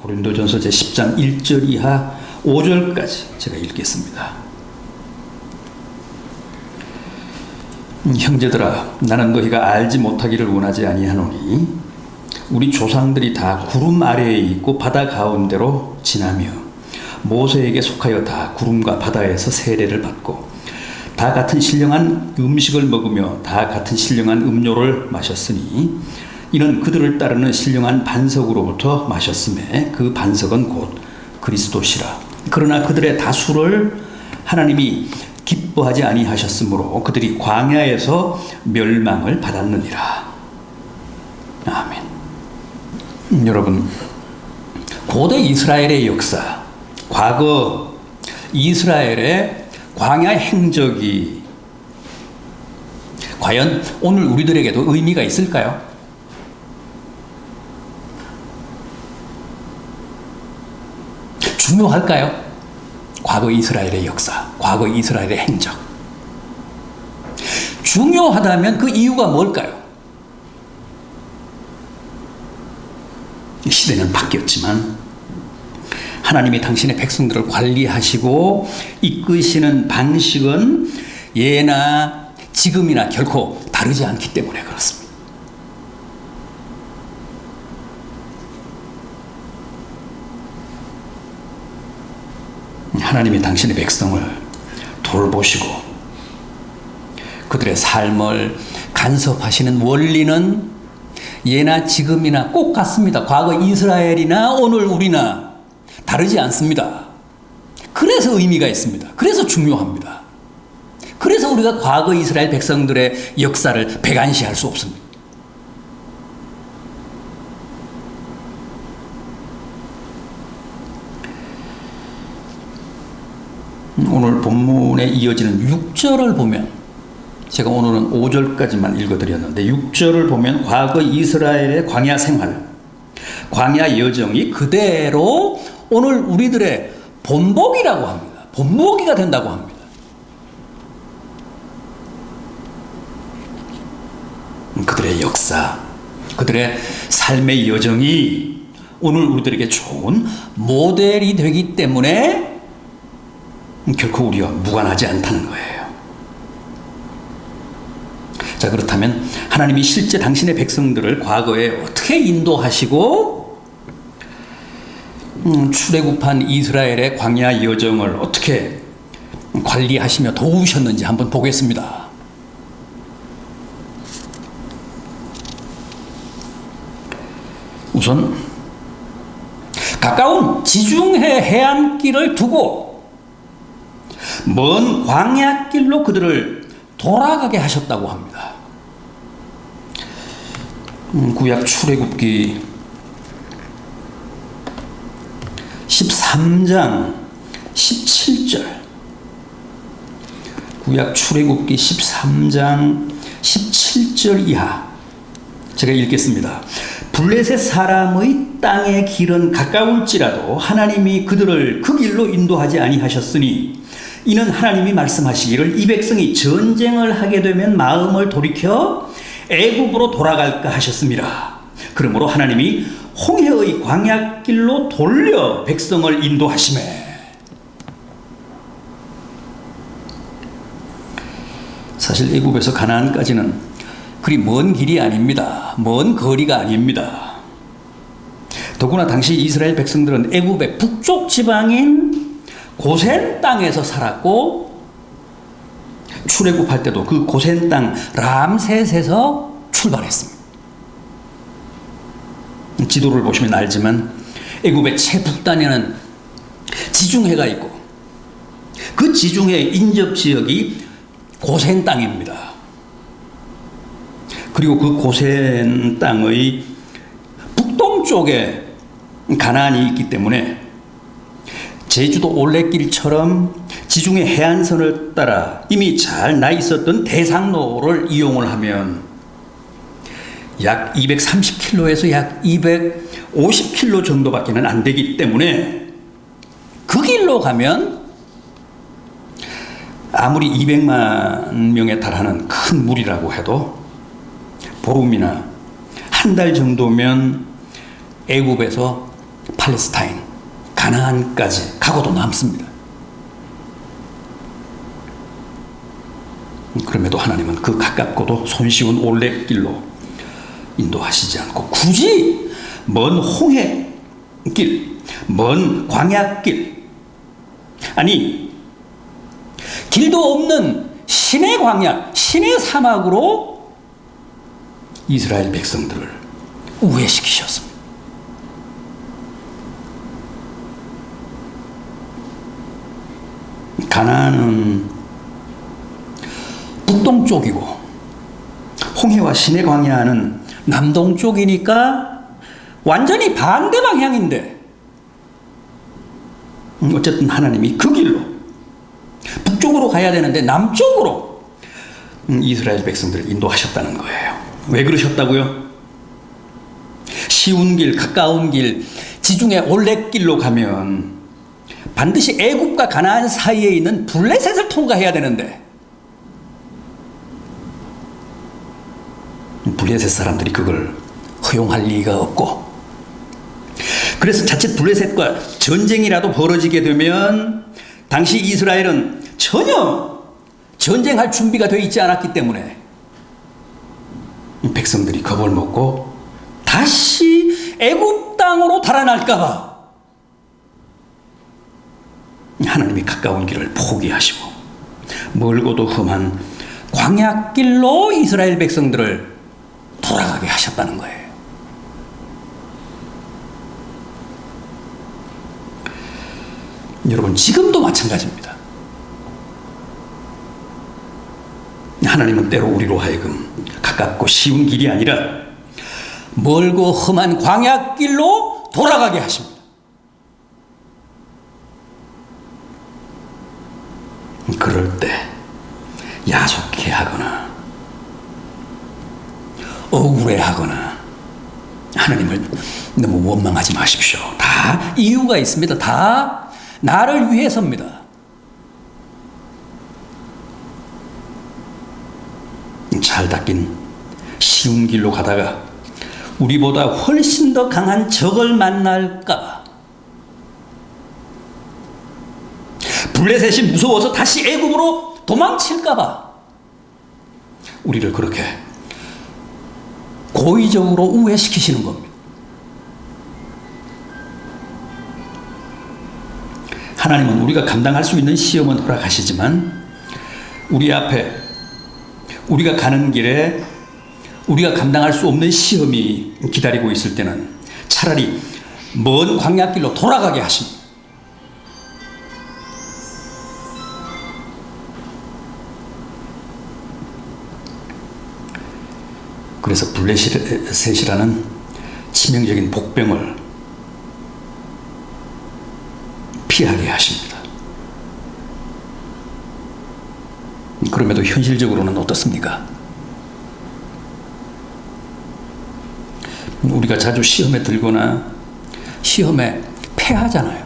고린도전서 제10장 1절 이하 5절까지 제가 읽겠습니다. 형제들아, 나는 너희가 알지 못하기를 원하지 아니하노니 우리 조상들이 다 구름 아래에 있고 바다 가운데로 지나며 모세에게 속하여 다 구름과 바다에서 세례를 받고 다 같은 신령한 음식을 먹으며 다 같은 신령한 음료를 마셨으니 이는 그들을 따르는 신령한 반석으로부터 마셨음에 그 반석은 곧 그리스도시라. 그러나 그들의 다수를 하나님이 기뻐하지 아니하셨으므로 그들이 광야에서 멸망을 받았느니라. 아멘. 여러분, 고대 이스라엘의 역사, 과거 이스라엘의 광야 행적이 과연 오늘 우리들에게도 의미가 있을까요? 중요할까요? 과거 이스라엘의 역사, 과거 이스라엘의 행적. 중요하다면 그 이유가 뭘까요? 시대는 바뀌었지만 하나님이 당신의 백성들을 관리하시고 이끄시는 방식은 예나 지금이나 결코 다르지 않기 때문에 그렇습니다. 하나님이 당신의 백성을 돌보시고 그들의 삶을 간섭하시는 원리는 예나 지금이나 꼭 같습니다. 과거 이스라엘이나 오늘 우리나 다르지 않습니다. 그래서 의미가 있습니다. 그래서 중요합니다. 그래서 우리가 과거 이스라엘 백성들의 역사를 배관시할 수 없습니다. 오늘 본문에 이어지는 6절을 보면, 제가 오늘은 5절까지만 읽어드렸는데 6절을 보면 과거 이스라엘의 광야 생활, 광야 여정이 그대로 오늘 우리들의 본보기라고 합니다. 본보기가 된다고 합니다. 그들의 역사, 그들의 삶의 여정이 오늘 우리들에게 좋은 모델이 되기 때문에 결코 우리와 무관하지 않다는 거예요. 자, 그렇다면 하나님이 실제 당신의 백성들을 과거에 어떻게 인도하시고 출애굽한 이스라엘의 광야 여정을 어떻게 관리하시며 도우셨는지 한번 보겠습니다. 우선 가까운 지중해 해안길을 두고 먼 광야길로 그들을 돌아가게 하셨다고 합니다. 구약 출애굽기 13장 17절, 구약 출애굽기 13장 17절 이하 제가 읽겠습니다. 블레셋 사람의 땅의 길은 가까울지라도 하나님이 그들을 그 길로 인도하지 아니하셨으니 이는 하나님이 말씀하시기를 이 백성이 전쟁을 하게 되면 마음을 돌이켜 애굽으로 돌아갈까 하셨습니다. 그러므로 하나님이 홍해의 광야길로 돌려 백성을 인도하시매. 사실 애굽에서 가나안까지는 그리 먼 길이 아닙니다. 먼 거리가 아닙니다. 더구나 당시 이스라엘 백성들은 애굽의 북쪽 지방인 고센 땅에서 살았고 출애굽할 때도 그 고센 땅 람셋에서 출발했습니다. 지도를 보시면 알지만 애굽의 최북단에는 지중해가 있고 그 지중해 인접 지역이 고센 땅입니다. 그리고 그 고센 땅의 북동쪽에 가나안이 있기 때문에 제주도 올레길처럼 지중해 해안선을 따라 이미 잘 나 있었던 대상로를 이용을 하면 약 230km에서 약 250km 정도밖에는 안 되기 때문에 그 길로 가면 아무리 200만 명에 달하는 큰 물이라고 해도 보름이나 한 달 정도면 애굽에서 팔레스타인, 가나안까지 가고도 남습니다. 그럼에도 하나님은 그 가깝고도 손쉬운 올레길로 인도하시지 않고 굳이 먼 홍해길, 먼 광야길, 아니 길도 없는 신의 광야, 신의 사막으로 이스라엘 백성들을 우회시키셨습니다. 가나안은 북동쪽이고 홍해와 신의 광야는 남동쪽이니까 완전히 반대 방향인데 어쨌든 하나님이 그 길로 북쪽으로 가야 되는데 남쪽으로 이스라엘 백성들을 인도하셨다는 거예요. 왜 그러셨다고요? 쉬운 길, 가까운 길, 지중해 올레길로 가면 반드시 애굽과 가나안 사이에 있는 블레셋을 통과해야 되는데 블레셋 사람들이 그걸 허용할 리가 없고, 그래서 자칫 블레셋과 전쟁이라도 벌어지게 되면 당시 이스라엘은 전혀 전쟁할 준비가 되어 있지 않았기 때문에 백성들이 겁을 먹고 다시 애굽 땅으로 달아날까 봐 하나님이 가까운 길을 포기하시고 멀고도 험한 광야길로 이스라엘 백성들을 돌아가게 하셨다는 거예요. 여러분, 지금도 마찬가지입니다. 하나님은 때로 우리로 하여금 가깝고 쉬운 길이 아니라 멀고 험한 광야길로 돌아가게 하십니다. 그럴 때 야속해하거나 억울해하거나 하나님을 너무 원망하지 마십시오. 다 이유가 있습니다. 다 나를 위해서입니다. 잘 닦인 쉬운 길로 가다가 우리보다 훨씬 더 강한 적을 만날까, 블레셋이 무서워서 다시 애굽으로 도망칠까 봐 우리를 그렇게 고의적으로 우회시키시는 겁니다. 하나님은 우리가 감당할 수 있는 시험은 허락하시지만 우리 앞에 우리가 가는 길에 우리가 감당할 수 없는 시험이 기다리고 있을 때는 차라리 먼 광야길로 돌아가게 하십니다. 그래서 블레셋이라는 치명적인 복병을 피하게 하십니다. 그럼에도 현실적으로는 어떻습니까? 우리가 자주 시험에 들거나 시험에 패하잖아요.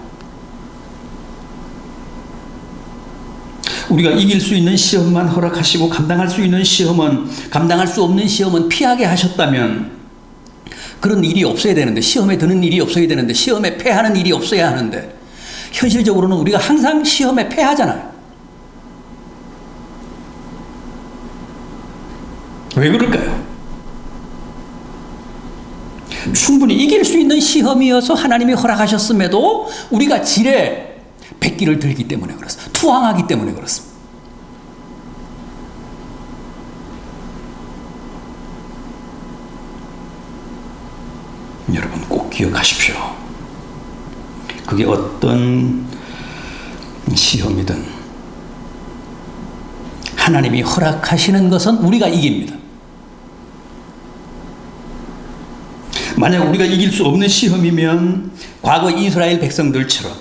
우리가 이길 수 있는 시험만 허락하시고 감당할 수 있는 시험은, 감당할 수 없는 시험은 피하게 하셨다면 그런 일이 없어야 되는데, 시험에 드는 일이 없어야 되는데, 시험에 패하는 일이 없어야 하는데, 현실적으로는 우리가 항상 시험에 패하잖아요. 왜 그럴까요? 충분히 이길 수 있는 시험이어서 하나님이 허락하셨음에도 우리가 지레 백기를 들기 때문에 그렇습니다. 투항하기 때문에 그렇습니다. 여러분 꼭 기억하십시오. 그게 어떤 시험이든 하나님이 허락하시는 것은 우리가 이깁니다. 만약 우리가 이길 수 없는 시험이면 과거 이스라엘 백성들처럼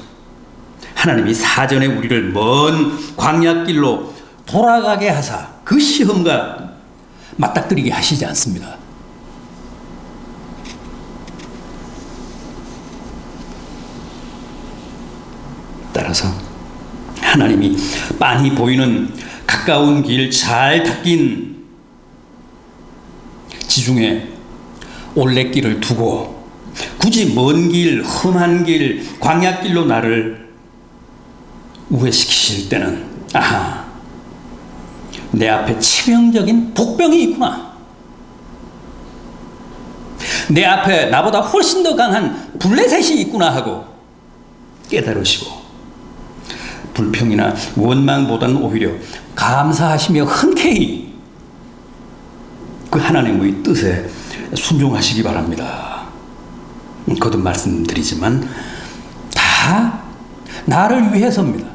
하나님이 사전에 우리를 먼 광야길로 돌아가게 하사 그 시험과 맞닥뜨리게 하시지 않습니다. 따라서 하나님이 빤히 보이는 가까운 길, 잘 닦인 지중해 올레길을 두고 굳이 먼 길, 험한 길, 광야길로 나를 우회시키실 때는 아하, 내 앞에 치명적인 복병이 있구나. 내 앞에 나보다 훨씬 더 강한 블레셋이 있구나 하고 깨달으시고 불평이나 원망보다는 오히려 감사하시며 흔쾌히 그 하나님의 뜻에 순종하시기 바랍니다. 거듭 말씀드리지만 다 나를 위해서입니다.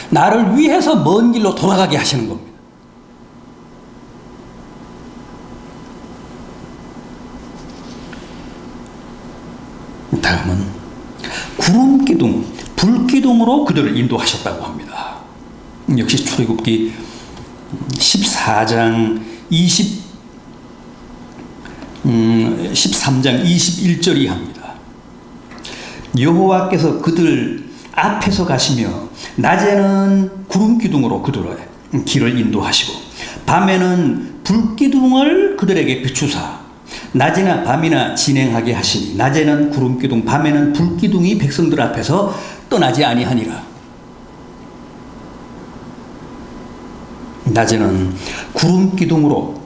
나를 위해서 먼 길로 돌아가게 하시는 겁니다. 다음은 구름 기둥, 불 기둥으로 그들을 인도하셨다고 합니다. 역시 출애굽기 13장 21절이 합니다. 여호와께서 그들 앞에서 가시며 낮에는 구름 기둥으로 그들의 길을 인도하시고 밤에는 불 기둥을 그들에게 비추사 낮이나 밤이나 진행하게 하시니 낮에는 구름 기둥 밤에는 불 기둥이 백성들 앞에서 떠나지 아니하니라. 낮에는 구름 기둥으로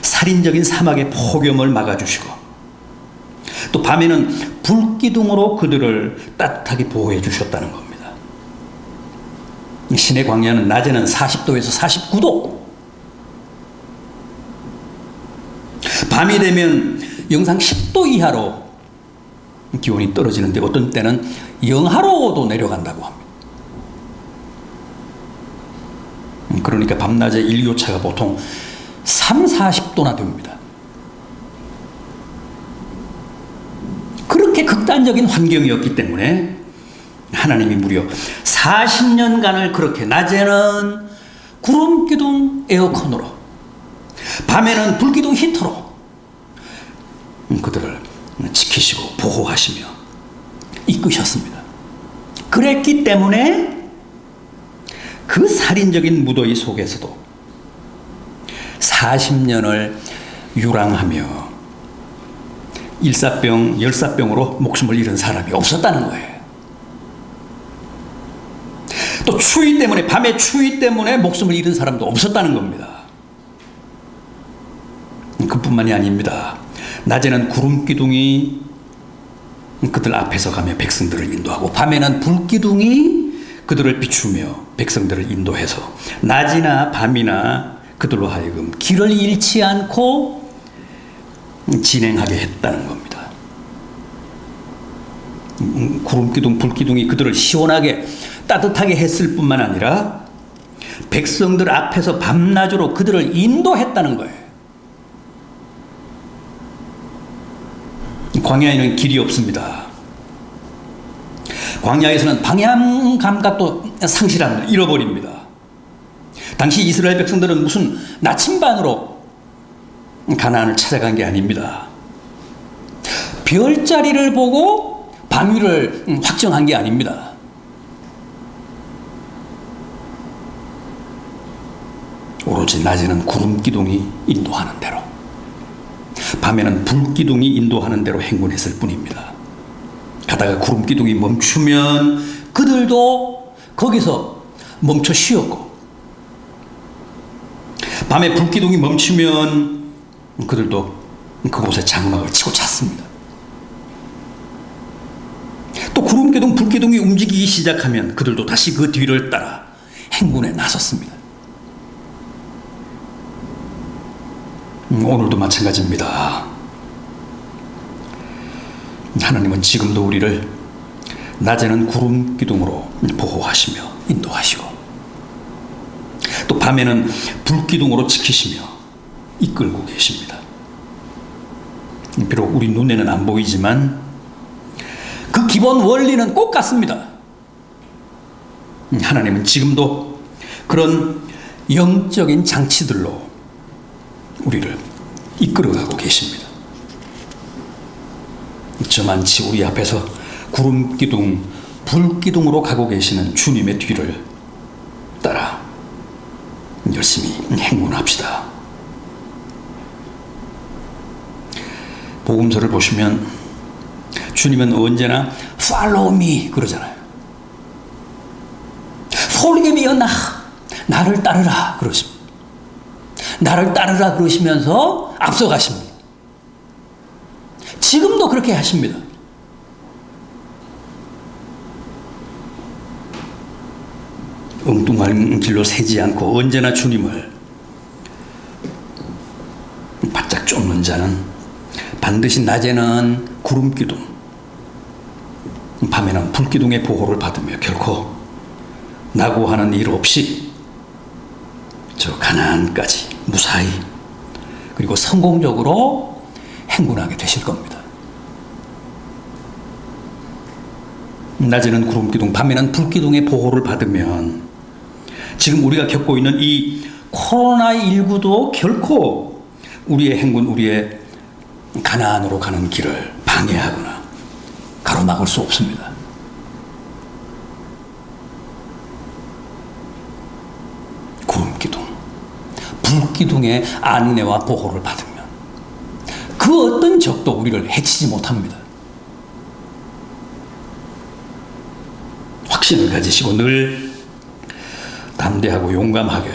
살인적인 사막의 폭염을 막아주시고 또 밤에는 불 기둥으로 그들을 따뜻하게 보호해 주셨다는 겁니다. 신의 광야는 낮에는 40도에서 49도, 밤이 되면 영상 10도 이하로 기온이 떨어지는데 어떤 때는 영하로도 내려간다고 합니다. 그러니까 밤낮의 일교차가 보통 40도나 됩니다. 그렇게 극단적인 환경이었기 때문에 하나님이 무려 40년간을 그렇게 낮에는 구름 기둥 에어컨으로 밤에는 불 기둥 히터로 그들을 지키시고 보호하시며 이끄셨습니다. 그랬기 때문에 그 살인적인 무더위 속에서도 40년을 유랑하며 일사병, 열사병으로 목숨을 잃은 사람이 없었다는 거예요. 또 추위 때문에, 밤의 추위 때문에 목숨을 잃은 사람도 없었다는 겁니다. 그뿐만이 아닙니다. 낮에는 구름 기둥이 그들 앞에서 가며 백성들을 인도하고 밤에는 불 기둥이 그들을 비추며 백성들을 인도해서 낮이나 밤이나 그들로 하여금 길을 잃지 않고 진행하게 했다는 겁니다. 구름 기둥, 불 기둥이 그들을 시원하게 따뜻하게 했을 뿐만 아니라 백성들 앞에서 밤낮으로 그들을 인도했다는 거예요. 광야에는 길이 없습니다. 광야에서는 방향 감각도 상실합니다. 잃어버립니다. 당시 이스라엘 백성들은 무슨 나침반으로 가나안을 찾아간 게 아닙니다. 별자리를 보고 방위를 확정한 게 아닙니다. 오로지 낮에는 구름 기둥이 인도하는 대로 밤에는 불 기둥이 인도하는 대로 행군했을 뿐입니다. 가다가 구름 기둥이 멈추면 그들도 거기서 멈춰 쉬었고 밤에 불 기둥이 멈추면 그들도 그곳에 장막을 치고 잤습니다. 또 구름 기둥, 불 기둥이 움직이기 시작하면 그들도 다시 그 뒤를 따라 행군에 나섰습니다. 오늘도 마찬가지입니다. 하나님은 지금도 우리를 낮에는 구름 기둥으로 보호하시며 인도하시고 또 밤에는 불 기둥으로 지키시며 이끌고 계십니다. 비록 우리 눈에는 안 보이지만 그 기본 원리는 꼭 같습니다. 하나님은 지금도 그런 영적인 장치들로 우리를 이끌어가고 계십니다. 저만치 우리 앞에서 구름 기둥, 불 기둥으로 가고 계시는 주님의 뒤를 따라 열심히 행군합시다. 복음서를 보시면 주님은 언제나 follow me 그러잖아요. 솔개미여 나를 따르라 그러십니다. 나를 따르라 그러시면서 앞서가십니다. 지금도 그렇게 하십니다. 엉뚱한 길로 새지 않고 언제나 주님을 바짝 쫓는 자는 반드시 낮에는 구름기둥, 밤에는 불기둥의 보호를 받으며 결코 낙오하는 일 없이 저 가나안까지 무사히 그리고 성공적으로 행군하게 되실 겁니다. 낮에는 구름기둥, 밤에는 불기둥의 보호를 받으면 지금 우리가 겪고 있는 이 코로나19도 결코 우리의 행군, 우리의 가나안으로 가는 길을 방해하거나 가로막을 수 없습니다. 구름기둥, 불기둥의 안내와 보호를 받으면 그 어떤 적도 우리를 해치지 못합니다. 확신을 가지시고 늘 담대하고 용감하게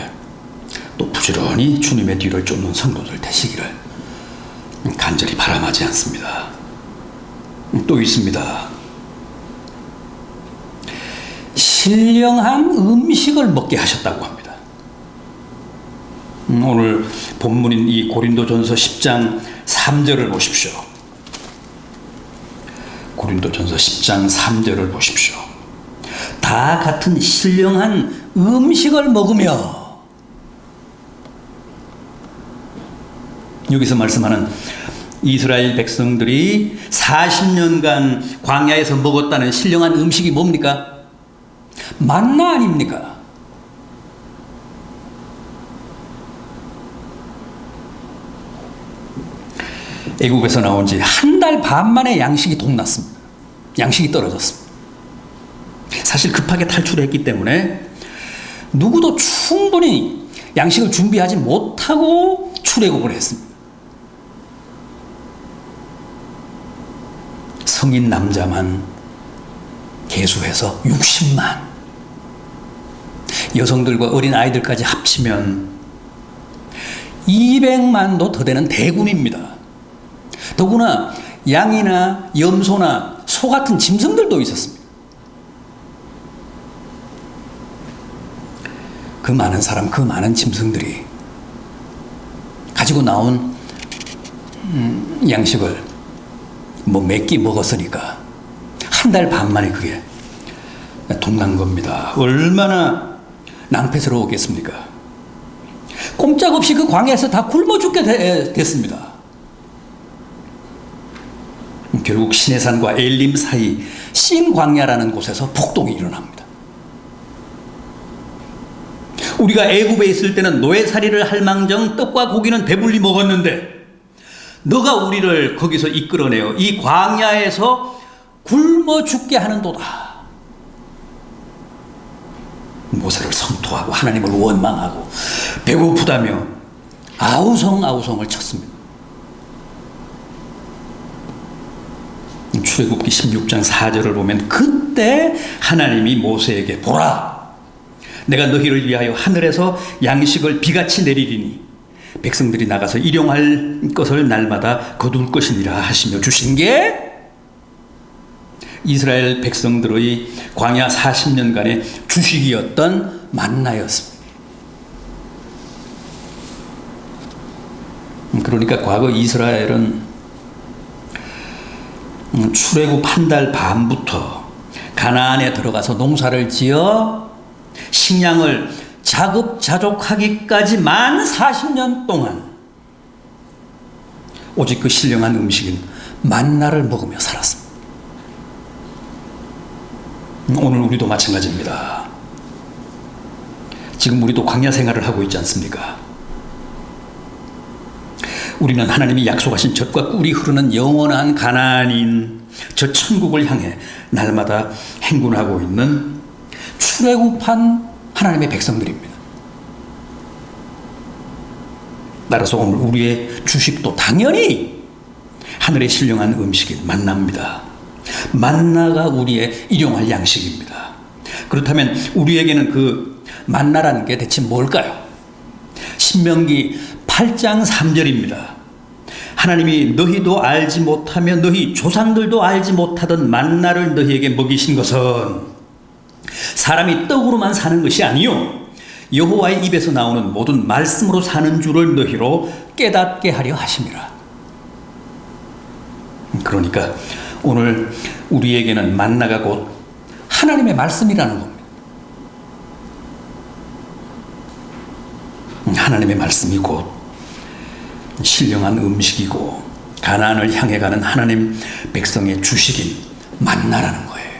또 부지런히 주님의 뒤를 쫓는 성도들 되시기를 간절히 바람하지 않습니다. 또 있습니다. 신령한 음식을 먹게 하셨다고 합니다. 오늘 본문인 이 고린도전서 10장 3절을 보십시오. 고린도전서 10장 3절을 보십시오. 다 같은 신령한 음식을 먹으며, 여기서 말씀하는 이스라엘 백성들이 40년간 광야에서 먹었다는 신령한 음식이 뭡니까? 만나 아닙니까? 애국에서 나온 지 한 달 반 만에 양식이 동났습니다. 양식이 떨어졌습니다. 사실 급하게 탈출했기 때문에 누구도 충분히 양식을 준비하지 못하고 출애굽을 했습니다. 성인 남자만 계수해서 60만, 여성들과 어린 아이들까지 합치면 200만도 더 되는 대군입니다. 더구나 양이나 염소나 소 같은 짐승들도 있었습니다. 그 많은 사람, 그 많은 짐승들이 가지고 나온 양식을 몇 끼 먹었으니까 한 달 반 만에 그게 동난 겁니다. 얼마나 낭패스러웠겠습니까? 꼼짝없이 그 광야에서 다 굶어 죽게 됐습니다. 결국 시내산과 엘림 사이 신광야라는 곳에서 폭동이 일어납니다. 우리가 애굽에 있을 때는 노예살이를 할 망정 떡과 고기는 배불리 먹었는데 너가 우리를 거기서 이끌어내어 이 광야에서 굶어 죽게 하는도다. 모세를 성토하고 하나님을 원망하고 배고프다며 아우성아우성을 쳤습니다. 출애굽기 16장 4절을 보면 그때 하나님이 모세에게 보라, 내가 너희를 위하여 하늘에서 양식을 비같이 내리리니 백성들이 나가서 일용할 것을 날마다 거둘 것이니라 하시며 주신 게 이스라엘 백성들의 광야 40년간의 주식이었던 만나였습니다. 그러니까 과거 이스라엘은 출애굽 한 달 반부터 가나안에 들어가서 농사를 지어 식량을 자급자족하기까지 만 40년 동안 오직 그 신령한 음식인 만나를 먹으며 살았습니다. 오늘 우리도 마찬가지입니다. 지금 우리도 광야 생활을 하고 있지 않습니까? 우리는 하나님이 약속하신 젖과 꿀이 흐르는 영원한 가나안인 저 천국을 향해 날마다 행군하고 있는 출애굽한 하나님의 백성들입니다. 따라서 오늘 우리의 주식도 당연히 하늘의 신령한 음식인 만나입니다. 만나가 우리의 일용할 양식입니다. 그렇다면 우리에게는 그 만나라는 게 대체 뭘까요? 신명기 8장 3절입니다. 하나님이 너희도 알지 못하며 너희 조상들도 알지 못하던 만나를 너희에게 먹이신 것은 사람이 떡으로만 사는 것이 아니요 여호와의 입에서 나오는 모든 말씀으로 사는 줄을 너희로 깨닫게 하려 하심이라. 그러니까 오늘 우리에게는 만나가 곧 하나님의 말씀이라는 겁니다. 하나님의 말씀이 곧 신령한 음식이고 가나안을 향해 가는 하나님 백성의 주식인 만나라는 거예요.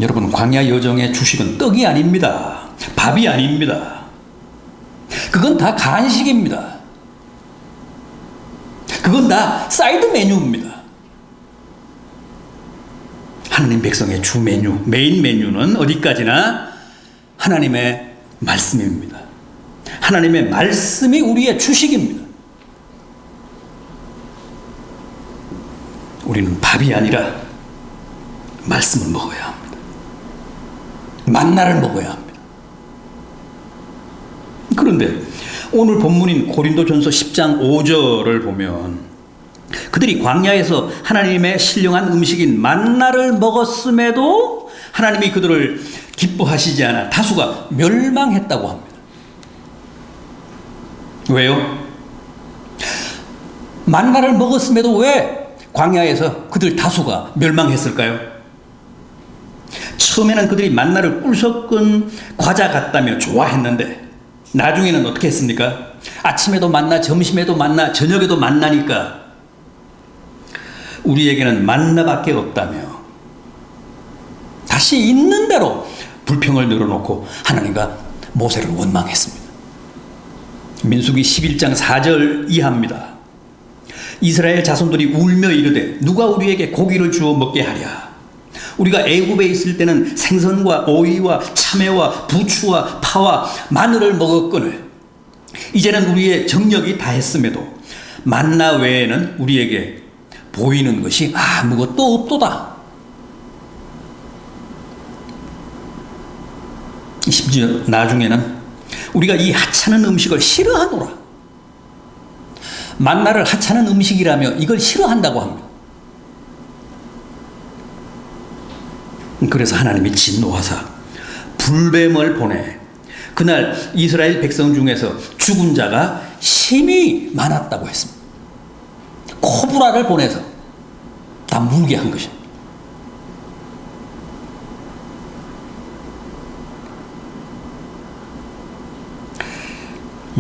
여러분, 광야 여정의 주식은 떡이 아닙니다. 밥이 아닙니다. 그건 다 간식입니다. 그건 다 사이드 메뉴입니다. 하나님 백성의 주 메뉴, 메인 메뉴는 어디까지나 하나님의 말씀입니다. 하나님의 말씀이 우리의 주식입니다. 우리는 밥이 아니라 말씀을 먹어야 합니다. 만나를 먹어야 합니다. 그런데 오늘 본문인 고린도전서 10장 5절을 보면 그들이 광야에서 하나님의 신령한 음식인 만나를 먹었음에도 하나님이 그들을 기뻐하시지 않아 다수가 멸망했다고 합니다. 왜요? 만나를 먹었음에도 왜 광야에서 그들 다수가 멸망했을까요? 처음에는 그들이 만나를 꿀 섞은 과자 같다며 좋아했는데 나중에는 어떻게 했습니까? 아침에도 만나, 점심에도 만나, 저녁에도 만나니까 우리에게는 만나밖에 없다며 다시 있는 대로 불평을 늘어놓고 하나님과 모세를 원망했습니다. 민수기 11장 4절 이하입니다. 이스라엘 자손들이 울며 이르되 누가 우리에게 고기를 주어 먹게 하랴. 우리가 애굽에 있을 때는 생선과 오이와 참외와 부추와 파와 마늘을 먹었거늘 이제는 우리의 정력이 다했음에도 만나 외에는 우리에게 보이는 것이 아무것도 없도다. 심지어 나중에는 우리가 이 하찮은 음식을 싫어하노라. 만나를 하찮은 음식이라며 이걸 싫어한다고 합니다. 그래서 하나님이 진노하사 불뱀을 보내 그날 이스라엘 백성 중에서 죽은 자가 심히 많았다고 했습니다. 코브라를 보내서 다 물게 한 것입니다.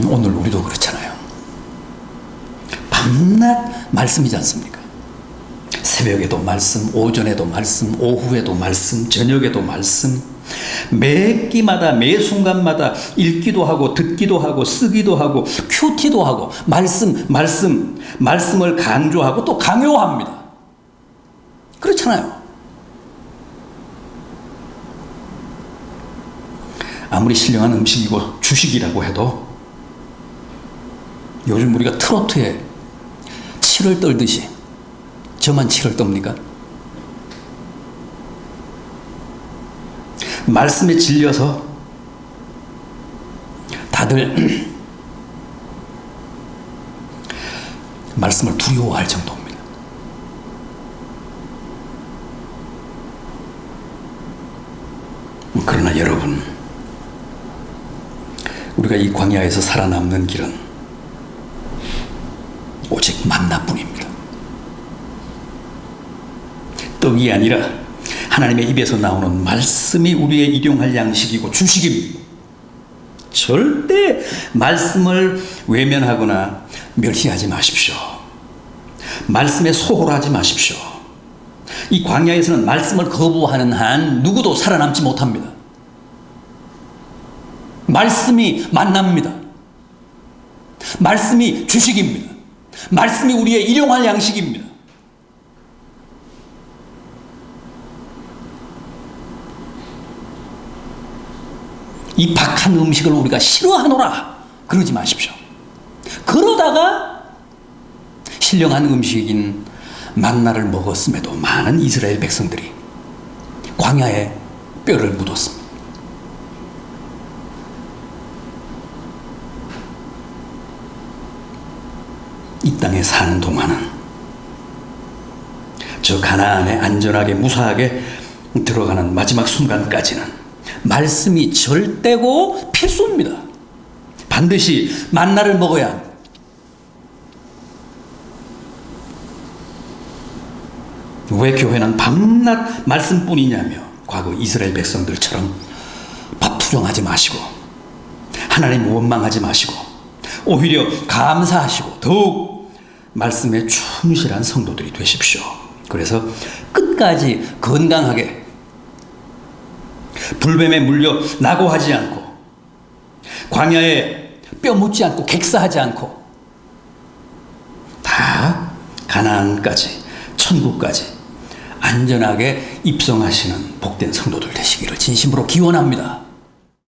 오늘 우리도 그렇잖아요. 밤낮 말씀이지 않습니까? 새벽에도 말씀, 오전에도 말씀, 오후에도 말씀, 저녁에도 말씀, 매 끼마다 매 순간마다 읽기도 하고 듣기도 하고 쓰기도 하고 큐티도 하고 말씀을 강조하고 또 강요합니다. 그렇잖아요. 아무리 신령한 음식이고 주식이라고 해도 요즘 우리가 트로트에 치를 떨듯이 저만 치를 떱니까? 말씀에 질려서 다들 말씀을 두려워할 정도입니다. 그러나 여러분, 우리가 이 광야에서 살아남는 길은 오직 만나뿐입니다. 떡이 아니라 하나님의 입에서 나오는 말씀이 우리의 일용할 양식이고 주식입니다. 절대 말씀을 외면하거나 멸시하지 마십시오. 말씀에 소홀하지 마십시오. 이 광야에서는 말씀을 거부하는 한 누구도 살아남지 못합니다. 말씀이 만납니다. 말씀이 주식입니다. 말씀이 우리의 일용할 양식입니다. 이 박한 음식을 우리가 싫어하노라 그러지 마십시오. 그러다 그러다가 신령한 음식인 만나를 먹었음에도 많은 이스라엘 백성들이 광야에 뼈를 묻었습니다. 이 땅에 사는 동안은 저 가나안에 안전하게 무사하게 들어가는 마지막 순간까지는 말씀이 절대고 필수입니다. 반드시 만나를 먹어야 합니다. 왜 교회는 밤낮 말씀뿐이냐며 과거 이스라엘 백성들처럼 밥투정하지 마시고 하나님 원망하지 마시고 오히려 감사하시고 더욱 말씀에 충실한 성도들이 되십시오. 그래서 끝까지 건강하게 불뱀에 물려 낙오하지 않고 광야에 뼈 묻지 않고 객사하지 않고 다 가나안까지 천국까지 안전하게 입성하시는 복된 성도들 되시기를 진심으로 기원합니다.